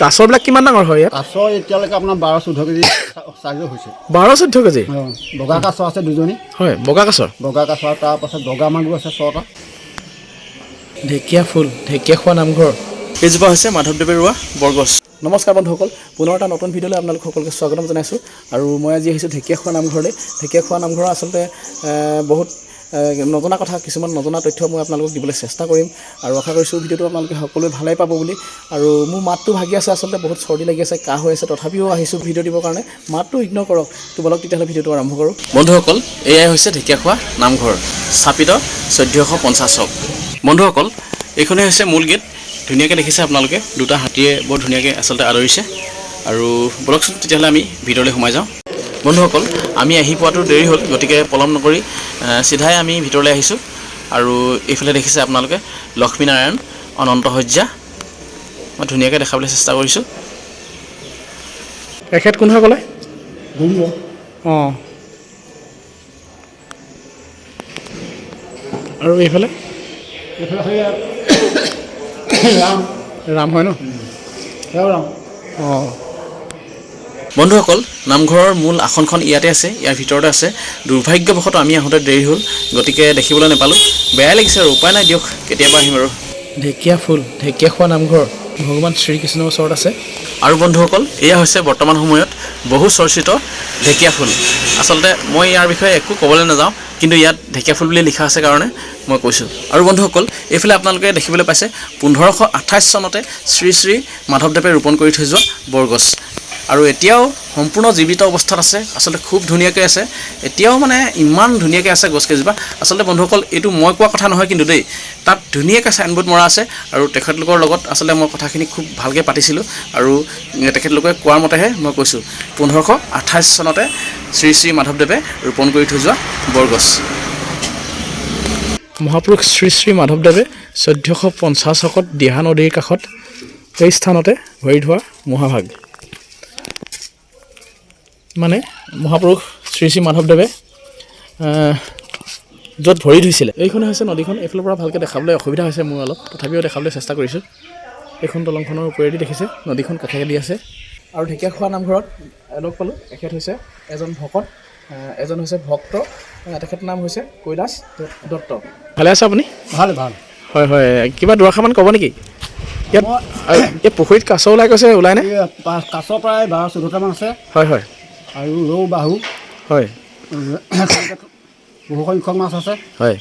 কাছবিলাক কিমান ডাঙৰ হয় ইয়াত? কাছ এতিয়ালৈকে আপোনাৰ 12-14 কেজি চাইজৰ হৈছে। 12-14 কেজি? বগা কাছ আছে 2জনী। হয়, বগা কাছৰ? বগা কাছ, তাৰপাছত বগা মাগুৰ আছে 6টা। ঢেকীয়া ফুল, ঢেকীয়াখোৱা নামঘৰ। এইজোপা হৈছে মাধৱদেৱে ৰোৱা বৰগছ। নমস্কাৰ বন্ধুসকল, পুনৰ এটা নতুন ভিডিঅ'লৈ আপোনালোক সকলোকে স্বাগতম জনাইছোঁ। আৰু মই আজি আহিছোঁ ঢেকীয়াখোৱা নামঘৰলৈ। ঢেকীয়াখোৱা নামঘৰৰ আচলতে বহুত নজনা কথা, কিছুমান নজনা তথ্য মই আপোনালোকক দিবলৈ চেষ্টা কৰিম। আৰু আশা কৰিছোঁ ভিডিঅ'টো আপোনালোকে সকলোৱে ভালেই পাব বুলি। আৰু মোৰ মাতটো ভাগি আছে, আচলতে বহুত চৰ্দি লাগি আছে, কাহ হৈ আছে, তথাপিও আহিছোঁ ভিডিঅ' দিবৰ কাৰণে। মাতটো ইগন'ৰ কৰক। তো বলক তেতিয়াহ'লে ভিডিঅ'টো আৰম্ভ কৰোঁ। বন্ধুসকল, এয়াই হৈছে ঢেকীয়াখোৱা নামঘৰ, স্থাপিত 1450 চন। বন্ধুসকল, এইখনেই হৈছে মূল গেট। ধুনীয়াকৈ দেখিছে আপোনালোকে, দুটা হাতীয়ে বৰ ধুনীয়াকৈ আচলতে আদৰিছে। আৰু বলকচোন তেতিয়াহ'লে আমি ভিতৰলৈ সোমাই যাওঁ। বন্ধুসকল, আমি আহি পোৱাটো দেৰি হ'ল, গতিকে পলম নকৰি চিধাই আমি ভিতৰলৈ আহিছোঁ। আৰু এইফালে দেখিছে আপোনালোকে লক্ষ্মীনাৰায়ণ অনন্ত শয্যা। মই ধুনীয়াকৈ দেখাবলৈ চেষ্টা কৰিছোঁ। এখেত কোন হয় ক'লে? অঁ, আৰু এইফালে ৰাম হয় ন? ৰাম। অঁ, বন্ধুসকল, নামঘৰৰ মূল আসনখন ইয়াতে আছে, ইয়াৰ ভিতৰতে আছে। দুৰ্ভাগ্যবশতঃ আমি আহোঁতে দেৰি হ'ল, গতিকে দেখিবলৈ নাপালোঁ। বেয়াই লাগিছে আৰু উপায় নাই দিয়ক, কেতিয়াবা আহিম আৰু। ঢেকীয়া ফুল, ঢেকীয়াখোৱা নামঘৰ ভগৱান শ্ৰীকৃষ্ণৰ ওচৰত আছে। আৰু বন্ধুসকল, এয়া হৈছে বৰ্তমান সময়ত বহু চৰ্চিত ঢেকীয়া ফুল। আচলতে মই ইয়াৰ বিষয়ে একো ক'বলৈ নাযাওঁ, কিন্তু ইয়াত ঢেকীয়া ফুল বুলি লিখা আছে কাৰণে মই কৈছোঁ। আৰু বন্ধুসকল, এইফালে আপোনালোকে দেখিবলৈ পাইছে 1528 চনতে শ্ৰী শ্ৰী মাধৱদেৱে ৰোপণ কৰি থৈ যোৱা বৰগছ। আৰু এতিয়াও সম্পূৰ্ণ জীৱিত অৱস্থাত আছে, আচলতে খুব ধুনীয়াকৈ আছে। এতিয়াও মানে ইমান ধুনীয়াকৈ আছে গছকেইজোপা। আচলতে বন্ধুসকল, এইটো মই কোৱা কথা নহয় কিন্তু দেই, তাত ধুনীয়াকৈ চাইনবোৰ্ড মৰা আছে। আৰু তেখেতলোকৰ লগত আচলতে মই কথাখিনি খুব ভালকৈ পাতিছিলোঁ। আৰু তেখেতলোকে কোৱাৰ মতেহে মই কৈছোঁ, 1528 চনতে শ্ৰী শ্ৰী মাধৱদেৱে ৰোপণ কৰি থৈ যোৱা বৰগছ। মহাপুৰুষ শ্ৰী শ্ৰী মাধৱদেৱে 1450 চনত দিহা নদীৰ কাষত এই স্থানতে ভৰি ধোৱা মহাভাগ। মানে মহাপুৰুষ শ্ৰী শ্ৰী মাধৱদেৱে য'ত ভৰি ধুইছিলে, এইখনে হৈছে নদীখন। এইফালৰ পৰা ভালকৈ দেখাবলৈ অসুবিধা হৈছে মোৰ অলপ, তথাপিও দেখাবলৈ চেষ্টা কৰিছোঁ। এইখন দলংখনৰ ওপৰেদি দেখিছে নদীখন কাষেদি আছে। আৰু ঢেকীয়াখোৱা নামঘৰত লগ পালোঁ, এখেত হৈছে এজন ভকত, এজন হৈছে ভক্ত। তেখেতৰ নাম হৈছে কৈলাশ দত্ত। ভালে আছে আপুনি? ভাল ভাল। হয় হয়, কিবা দুআষাৰমান ক'ব নেকি? ইয়াত এই পুখুৰীত কাছ ওলাই গৈছে, ওলাইনে? কাছ প্ৰায় 12-14টামান আছে। হয় হয়। আৰু ৰৌ, বাহু। হয়। বহু সংখ্যক মাছ আছে। হয়।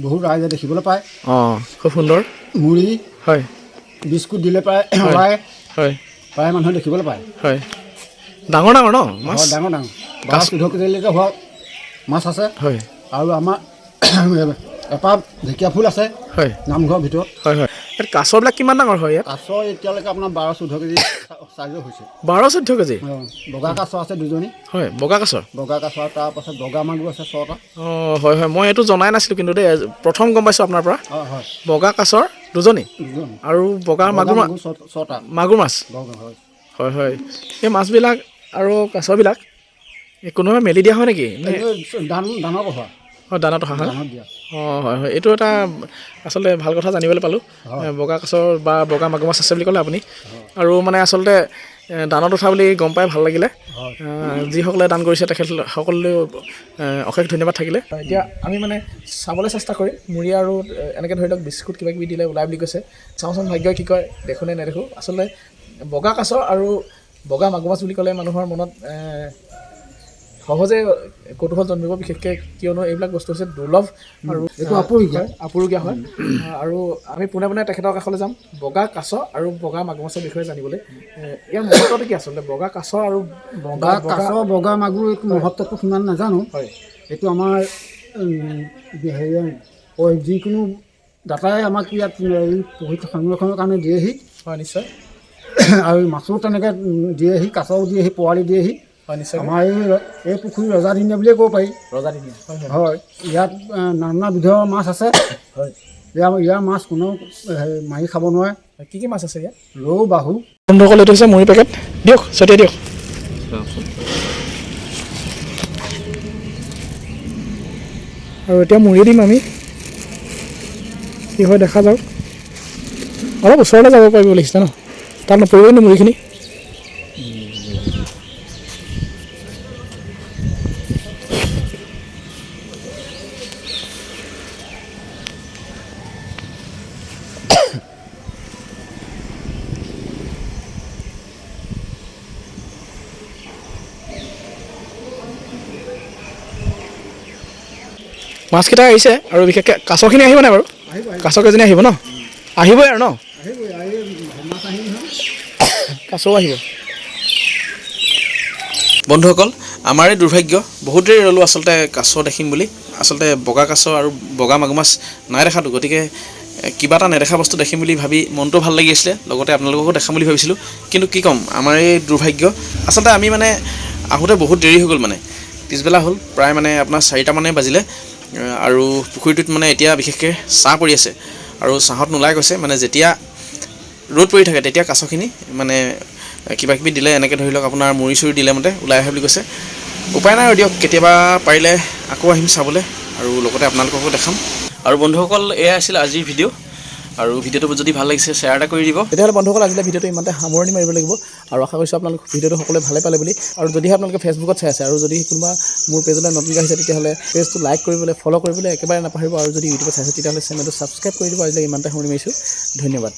বহুত ৰাইজে দেখিবলৈ পায়। অঁ, খুব সুন্দৰ। মুড়ি, হয়, বিস্কুট দিলে প্ৰায় ওলাই। হয়, প্ৰায় মানুহে দেখিবলৈ পায়। হয়। ডাঙৰ ডাঙৰ ন মাছ? ডাঙৰ ডাঙৰ 12-14 কেজিলৈকে হোৱা মাছ আছে। হয়। আৰু আমাৰ এপাহ ঢেকীয়া ফুল আছে। হয়। নামঘৰৰ ভিতৰত। হয় হয়। ইয়াত কাছবিলাক কিমান ডাঙৰ হয় ইয়াত? কাছ এতিয়ালৈকে আপোনাৰ 12-14 কেজি চাইজৰ হৈছে। 12-14 কেজি? বগা কাছ আছে 2জনী। হয়, বগা কাছৰ? বগা কাছ, তাৰপাছত বগা মাগুৰ আছে 6টা। অঁ, হয় হয়, মই এইটো জনাই নাছিলোঁ কিন্তু দেই, প্ৰথম গম পাইছোঁ আপোনাৰ পৰা। হয় হয়। বগা কাছৰ 2জনী আৰু বগা মাগুৰ 6টা। মাগুৰ মাছ? হয় হয়। এই মাছবিলাক আৰু কাছবিলাক কোনোবাই মেলি দিয়া হয় নেকি? দানৰ কথা। হয়, দানাত অহা হয়। অঁ, হয় হয়, এইটো এটা আচলতে ভাল কথা জানিবলৈ পালোঁ। বগা কাছৰ বা বগা মাগুৰ মাছ আছে বুলি ক'লে আপুনি। আৰু মানে আচলতে দানত উঠা বুলি গম পাই ভাল লাগিলে। যিসকলে দান কৰিছে তেখেত সকলোলৈ অশেষ ধন্যবাদ থাকিলে। এতিয়া আমি মানে চাবলৈ চেষ্টা কৰিম। মুড়ি আৰু এনেকৈ ধৰি লওক বিস্কুট কিবা কিবি দিলে ওলাই বুলি কৈছে। চাওঁচোন ভাগ্যই কি কয়, দেখোঁ নে নেদেখোঁ। আচলতে বগা কাছ আৰু বগা মাগুৰ মাছ বুলি ক'লে মানুহৰ মনত সহজে কৌতূহল জন্মিব, বিশেষকৈ কিয়নো এইবিলাক বস্তু হৈছে দুৰ্লভ আৰু আপুৰুগীয়া হয়। আৰু আমি পোনে পোনে তেখেতৰ কাষলৈ যাম বগা কাছ আৰু বগা মাগুৰ মাছৰ বিষয়ে জানিবলৈ। ইয়াৰ মহত্বটো কি আচলতে? বগা কাছ আৰু বগা মাগুৰ এইটো মহত্বটো সিমান নাজানো। হয়, এইটো আমাৰ যিকোনো দাতাই আমাক ইয়াত পুখুৰী সংৰক্ষণৰ কাৰণে দিয়েহি। হয়, নিশ্চয়। আৰু মাছো তেনেকৈ দিয়েহি, কাছও দিয়েহি, পোৱালি দিয়েহি। হয়, নিশ্চয়। আমাৰ এই পুখুৰী ৰজাদিনীয়া বুলিয়ে ক'ব পাৰি। ৰজাদিনীয়া হয়। ইয়াত নানা বিধৰ মাছ আছে। হয়, ইয়াৰ মাছ কোনেও মাৰি খাব নোৱাৰে। কি কি মাছ আছে ইয়াত? ৰৌ, বাহু। বন্ধুসকল, এইটো হৈছে মুড়ি পেকেট। দিয়ক, ছটিয়াই দিয়ক। আৰু এতিয়া মুড়ি দিম আমি, কি হয় দেখা যাওক। অলপ ওচৰলৈ যাব পাৰিব লাগিছে ন? তাত নপৰিবই নি মুড়িখিনি মাছকেইটা আহিছে আৰু বিশেষকৈ কাছখিনি আহিব নাই বাৰু কাছ কেইজনী আহিব ন আহিবই আৰু ন কাছও আহিব বন্ধুসকল আমাৰে দুৰ্ভাগ্য বহুত দেৰি ৰ'লোঁ আচলতে কাছ দেখিম বুলি আচলতে বগা কাছ আৰু বগা মাগুৰ মাছ নাই দেখাতো গতিকে কিবা এটা নেদেখা বস্তু দেখিম বুলি ভাবি মনটো ভাল লাগি আছিলে লগতে আপোনালোককো দেখাম বুলি ভাবিছিলোঁ কিন্তু কি ক'ম আমাৰ এই দুৰ্ভাগ্য আচলতে আমি মানে আহোঁতে বহুত দেৰি হৈ গ'ল মানে পিছবেলা হ'ল প্ৰায় মানে আপোনাৰ 4টামানে বাজিলে আৰু পুখুৰীটোত মানে এতিয়া বিশেষকৈ ছাঁ পৰি আছে আৰু ছাঁত নোলাই গৈছে মানে যেতিয়া ৰ'দ পৰি থাকে তেতিয়া কাছখিনি মানে কিবা কিবি দিলে এনেকৈ ধৰি লওক আপোনাৰ মুড়ি চুৰি দিলে মতে ওলাই আহে বুলি কৈছে উপায় নাই আৰু দিয়ক কেতিয়াবা পাৰিলে আকৌ আহিম চাবলৈ আৰু লগতে আপোনালোককো দেখাম আৰু বন্ধুসকল এয়া আছিল আজিৰ ভিডিঅ' আৰু ভিডিঅ'টো যদি ভাল লাগিছে শ্বেয়াৰ এটা কৰি দিব তেতিয়াহ'লে বন্ধুসকল আজিলৈ ভিডিঅ'টো ইমানতে সামৰণি মাৰিব লাগিব আৰু আশা কৰিছোঁ আপোনালোক ভিডিঅ'টো সকলোৱে ভালে পালে বুলি আৰু যদিহে আপোনালোকে ফেচবুকত চাই আছে আৰু যদি কোনোবা মোৰ পেজলৈ নতুনকৈ আহিছে তেতিয়াহ'লে পেজটো লাইক কৰিবলৈ ফ'ল' কৰিবলৈ একেবাৰে নাপাহৰিব আৰু যদি ইউটিউবত চাইছে তেতিয়াহ'লে চেনেলটো ছাবস্ক্ৰাইব কৰি দিব আজিলৈ ইমানতে সামৰণি মাৰিছোঁ ধন্যবাদ